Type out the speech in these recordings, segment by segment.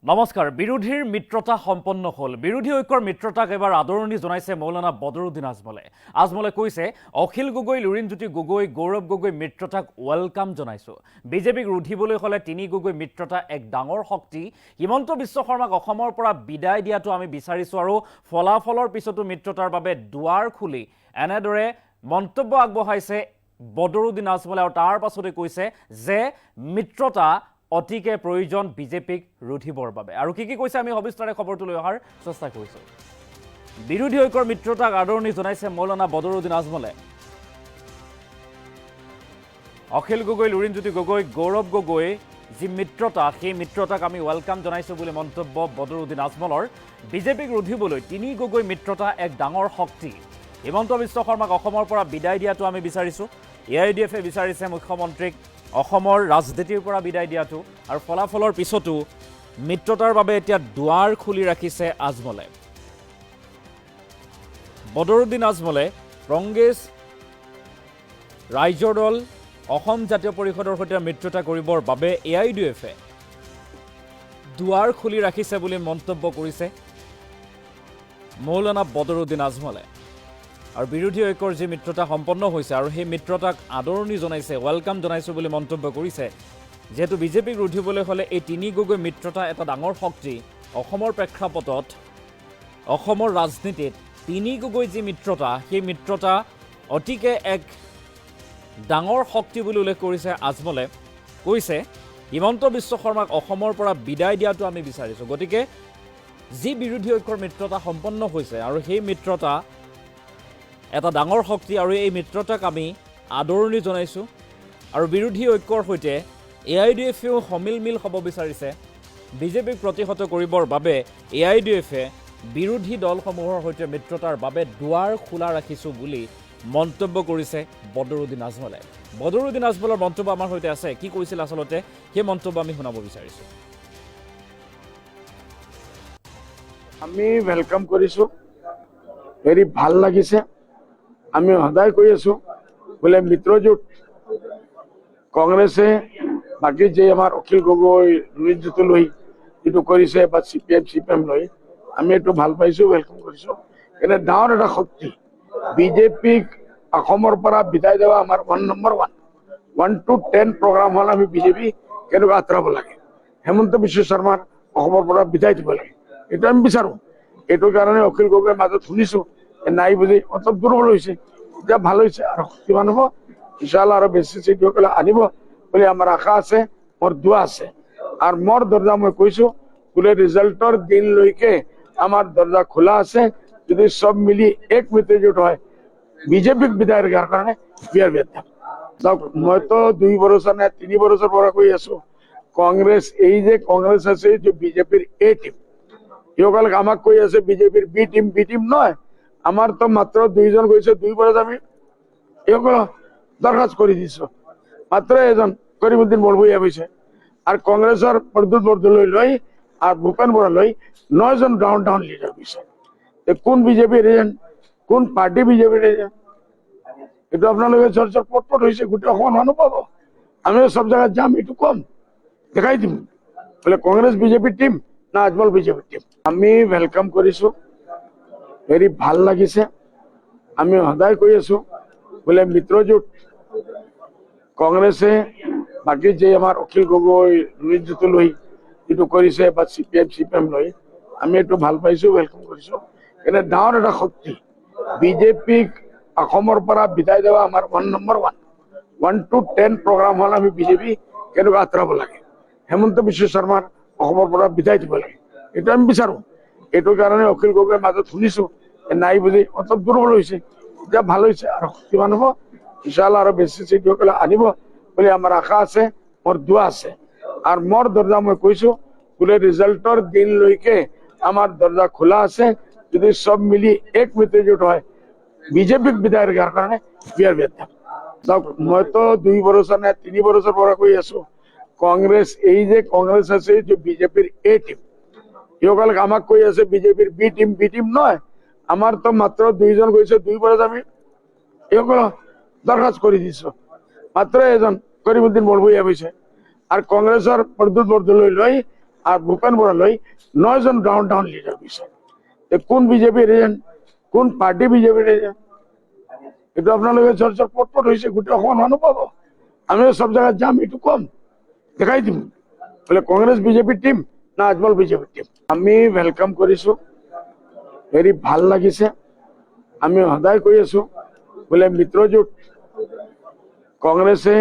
নমস্কাৰ। বিৰোধীৰ মিত্ৰতা সম্পন্ন হ'ল। বিৰোধী ঐক্যৰ মিত্ৰতাক এবাৰ আদৰণি জনাইছে মৌলানা বদৰুদ্দিন আজমলে। আজমলে কৈছে, অখিল গগৈ, লুৰিণজ্যোতি গগৈ, গৌৰৱ গগৈ মিত্ৰতাক ৱেলকাম জনাইছোঁ। বিজেপিক ৰুধিবলৈ হ'লে তিনি গগৈ মিত্ৰতা এক ডাঙৰ শক্তি। হিমন্ত বিশ্ব শৰ্মাক অসমৰ পৰা বিদায় দিয়াটো আমি বিচাৰিছোঁ আৰু ফলাফলৰ পিছতো মিত্ৰতাৰ বাবে দুৱাৰ খুলি এনেদৰে মন্তব্য আগবঢ়াইছে বদৰুদ্দিন আজমলে আৰু তাৰ পাছতে কৈছে যে মিত্ৰতা অতিকে প্ৰয়োজন বিজেপিক ৰুধিবৰ বাবে। আৰু কি কৈছে আমি সবিস্তাৰে খবৰটো লৈ অহাৰ চেষ্টা কৰিছোঁ। বিৰোধী ঐক্যৰ মিত্ৰতাক আদৰণি জনাইছে মৌলানা বদৰুদ্দিন আজমলে। অখিল গগৈ, লুৰিণজ্যোতি গগৈ, গৌৰৱ গগৈ যি মিত্ৰতা, সেই মিত্ৰতাক আমি ৱেলকাম জনাইছোঁ বুলি মন্তব্য বদৰুদ্দিন আজমলৰ। বিজেপিক ৰুধিবলৈ তিনি গগৈ মিত্ৰতা এক ডাঙৰ শক্তি। হিমন্ত বিশ্ব শৰ্মাক অসমৰ পৰা বিদায় দিয়াটো আমি বিচাৰিছোঁ। AIUDFে বিচাৰিছে মুখ্যমন্ত্ৰীক অসমৰ ৰাজনীতিৰ পৰা বিদায় দিয়াটো আৰু ফলাফলৰ পিছতো মিত্ৰতাৰ বাবে এতিয়া দুৱাৰ খুলি ৰাখিছে আজমলে। বদৰুদ্দিন আজমলে কংগ্ৰেছ, ৰাইজৰ দল, অসম জাতীয় পৰিষদৰ সৈতে মিত্ৰতা কৰিবৰ বাবে AIUDFে দুৱাৰ খুলি ৰাখিছে বুলি মন্তব্য কৰিছে মৌলানা বদৰুদ্দিন আজমলে। আৰু বিৰোধী ঐক্যৰ যি মিত্ৰতা সম্পন্ন হৈছে আৰু সেই মিত্ৰতাক আদৰণি জনাইছে, ৱেলকাম জনাইছোঁ বুলি মন্তব্য কৰিছে। যিহেতু বিজেপিক ৰুধিবলৈ হ'লে এই তিনি গগৈ মিত্ৰতা এটা ডাঙৰ শক্তি। অসমৰ প্ৰেক্ষাপটত, অসমৰ ৰাজনীতিত তিনি গগৈ যি মিত্ৰতা, সেই মিত্ৰতা অতিকে এক ডাঙৰ শক্তি বুলি উল্লেখ কৰিছে আজমলে। কৈছে, হিমন্ত বিশ্ব শৰ্মাক অসমৰ পৰা বিদায় দিয়াটো আমি বিচাৰিছোঁ। গতিকে যি বিৰোধী ঐক্যৰ মিত্ৰতা সম্পন্ন হৈছে আৰু সেই মিত্ৰতা এটা ডাঙৰ শক্তি আৰু এই মিত্ৰতাক আমি আদৰণি জনাইছোঁ। আৰু বিৰোধী ঐক্যৰ সৈতে AIUDFেও সমিলমিল হ'ব বিচাৰিছে। বিজেপিক প্ৰতিহত কৰিবৰ বাবে AIUDFে বিৰোধী দলসমূহৰ সৈতে মিত্ৰতাৰ বাবে দুৱাৰ খোলা ৰাখিছোঁ বুলি মন্তব্য কৰিছে বদৰুদ্দিন আজমলে। বদৰুদ্দিন আজমলৰ মন্তব্য আমাৰ সৈতে আছে। কি কৈছিল আচলতে সেই মন্তব্য আমি শুনাব বিচাৰিছোঁ। আমি ৱেলকাম কৰিছোঁ, ভেৰি ভাল লাগিছে। আমি সদায় কৈ আছোঁ বোলে মিত্ৰজোঁট কংগ্ৰেছে বাকী যে আমাৰ অখিল গগৈ, লুৰিণজ্যোতি লৈ যিটো কৰিছে বা CPM লৈ আমি এইটো ভাল পাইছোঁ, ৱেলকাম কৰিছোঁ। এনে ডাঙৰ এটা শক্তি। বিজেপিক অসমৰ পৰা বিদায় দেৱা আমাৰ 1 to 10 প্ৰগ্ৰাম হ'ল আমি বিজেপি কেনেকুৱা আঁতৰাব লাগে। হেমন্ত বিশ্ব শৰ্মাৰ অসমৰ পৰা বিদায় দিব লাগে, এইটো আমি বিচাৰোঁ। এইটোৰ কাৰণে অখিল গগৈৰ মাজত শুনিছোঁ নাই বুলি অলপ দুৰ্বল হৈছে, এতিয়া ভাল হৈছে আৰু শক্তিমান হ'ব ইনশাআল্লাহ। আৰু বেছি চিটসকলে আনিব বুলি আমাৰ আশা আছে, মোৰ দোৱা আছে। আৰু মোৰ দৰ্জা মই কৈছোঁ বোলে ৰিজাল্টৰ দিনলৈকে আমাৰ দৰ্জা খোলা আছে। যদি চব মিলি এক মিত্ৰজোঁট হয় বিজেপিক বিদায় দিয়াৰ কাৰণে বিয়াৰ বেদা চাওক। মইতো 2 বছৰ নে 3 বছৰ পৰা কৈ আছোঁ কংগ্ৰেছ, এই যে কংগ্ৰেছ আছে যে বিজেপিৰ A টিম, সিসকলে আমাক কৈ আছে বিজেপিৰ B টিম নহয়। আমাৰ তো মাত্ৰ 2জন গৈছে, 2 বছৰ আমি এইসকলক দৰখাস্ত কৰি দিছোঁ। মাত্ৰ এজন কৰিমুদ্দিন বৰভূঞা গৈছে আৰু কংগ্ৰেছৰ প্ৰদ্যুৎ বৰদলৈ লৈ আৰু ভূপেন বৰালৈ 9জন ডাউন লিডাৰ গৈছে। কোন বিজেপিৰ এজেণ্ট, কোন পাৰ্টি বিজেপিৰ এজেণ্ট, এইটো আপোনালোকে চৰ্চাৰ পট হৈছে। গোটেই অসমৰ মানুহ পাব। আমিও চব জায়গাত যাম, এইটো কম দেখাই দিম বোলে কংগ্ৰেছ বিজেপিৰ টিম না আজমল বিজেপিৰ টিম। আমি ৱেলকাম কৰিছোঁ, ভেৰি ভাল লাগিছে। আমি সদায় কৈ আছোঁ বোলে মিত্ৰজোঁট কংগ্ৰেছে বাকী যে আমাৰ অখিল গগৈ, লুৰিণজ্যোতি লৈ যিটো কৰিছে বা CPM লৈ আমি এইটো ভাল পাইছোঁ, ৱেলকাম কৰিছোঁ। এনে ডাঙৰ এটা শক্তি। বিজেপিক অসমৰ পৰা বিদায় দেৱা আমাৰ 1 to 10 প্ৰগ্ৰাম হ'ল আমি বিজেপি কেনেকুৱা আঁতৰাব লাগে। হেমন্ত বিশ্ব শৰ্মাৰ অসমৰ পৰা বিদায় দিব লাগে, এইটো আমি বিচাৰোঁ। এইটোৰ কাৰণে অখিল গগৈৰ মাজত শুনিছোঁ নাই বুলি অলপ দুৰ্বল হৈছে, এতিয়া ভাল হৈছে আৰু শক্তিমান হ'ব ইনশাআল্লাহ। আৰু বেছি চিটসকলে আনিব বুলি আমাৰ আশা আছে, মোৰ দোৱা আছে। আৰু মোৰ দৰ্জা মই কৈছোঁ বোলে ৰিজাল্টৰ দিনলৈকে আমাৰ দৰ্জা খোলা আছে। যদি চব মিলি এক মিত্ৰজোঁট হয় বিজেপিক বিদায় দিয়াৰ কাৰণে বিয়াৰ বেদা চাওক। মইতো 2 বছৰ নে 3 বছৰ পৰা কৈ আছোঁ কংগ্ৰেছ, এই যে কংগ্ৰেছ আছে যে বিজেপিৰ A টিম, সিসকলে আমাক কৈ আছে বিজেপিৰ B টিম নহয়। আমাৰ তো মাত্ৰ 2জন গৈছে, 2 বছৰ আমি এইসকলক দৰখাস্ত কৰি দিছোঁ। মাত্ৰ এজন কৰিমুদ্দিন বৰভূঞা গৈছে আৰু কংগ্ৰেছৰ প্ৰদ্যুৎ বৰদলৈ লৈ আৰ ভূপেন বৰালৈ 9 জন ডাউন লিডাৰ দিছে। কোন বিজেপিৰ এজেন্ট, কোন পাৰ্টি বিজেপিৰ এজেন্ট, এটা আপনাদেৰ চৰ্চাৰ পটপট হয়েছে, গোটেই অসমৰ মানুহ পাব। আমি সব জায়গায় যাম, একটু কম দেখাই দিম বলে কংগ্রেস বিজেপির টিম না আজমল বিজেপির টিম। আমি ওয়েলকাম করেছো, ভেরি ভাল লাগিছে। আমি সদায় কৈ আছো বলে মিত্রজোট কংগ্রেসে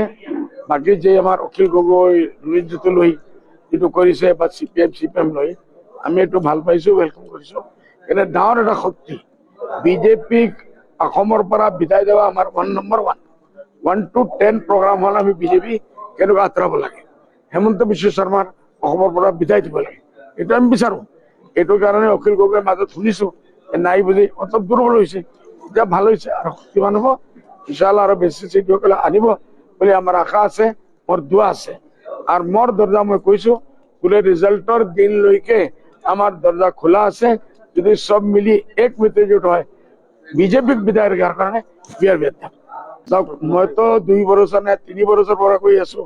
বাকি যে আমার অখিল গগৈ ৰুণজিৎ লৈ যেটো কৰিছে বা CPM লৈ আমি একটু ভাল পাইছো, ওয়েলকাম কৰিছো। কিন্তু ডাঙৰ এটা শক্তি বিজেপিক অসমৰ পৰা বিদায় দেওয়া আমাৰ 1 নম্বৰ 1 to 10 প্ৰোগ্ৰাম হল আমি বিজেপি কেনেকুৱা আঁতৰাব লাগে, হেমন্ত বিশ্ব শৰ্মাৰ অসমৰ পৰা বিদায় দিব লাগে, এটা আমি বিচাৰো। এইটো কাৰণে অখিল গগৈৰ মাজত শুনিছো নাই বুলি অলপ দুৰ্বল হৈছে, এতিয়া ভাল হৈছে আৰু শক্তিমান হ'ব ইনশাআল্লাহ, আৰু বেছি চিঠিসকলে আনিব বুলি আমাৰ আশা আছে, মোৰ দোৱা আছে। আৰু মোৰ দৰজা মই কৈছো বোলে ৰিজাল্টৰ দিনলৈকে আমাৰ দৰজা খোলা আছে। যদি সব মিলি এক মিত্ৰজোট হয় বিজেপিক বিদায়েৰ কাৰণে বিয়াৰ বেতাম। মইতো 2 বছৰ না 3 বছৰ পৰা কৈ আছো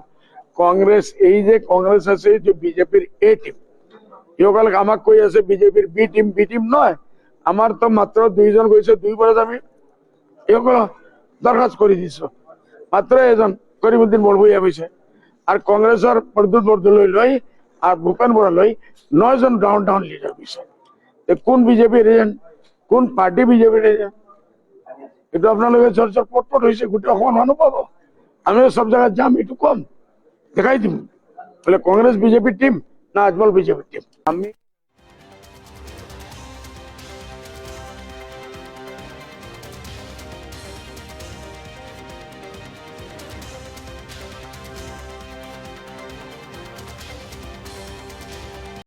কংগ্রেস এই যে কংগ্রেস আছে যে বিজেপির এ টিম, ইসকল আমাক কৈ আছে বিজেপির বি টিম নয়। আমার তো মাত্র 2 জন গৈছে, 2 বছর আমি ইসকল দরখাস্ত করে দিছো, মাত্র এজন করিমউদ্দিন বড়ভূঞা গৈছে। আর কংগ্রেসের প্রদ্যুৎ বরদলৈ লৈ আর ভূপেন বৰালৈ 9 জন ডাউন লিডাৰ গৈছে। কোন বিজেপিৰ এজেন্ট, কোন পাৰ্টি বিজেপিৰ এজেন্ট, এটা আপনাদেৰ চৰ্চাৰ পটপট হয়েছে, গোটেই অসমৰ মানুহ পাব। আমি সব জায়গায় যাম, একটু কম দেখাই দিম বলে কংগ্রেস বিজেপির টিম না আজমল বিজেপির টিম। আমি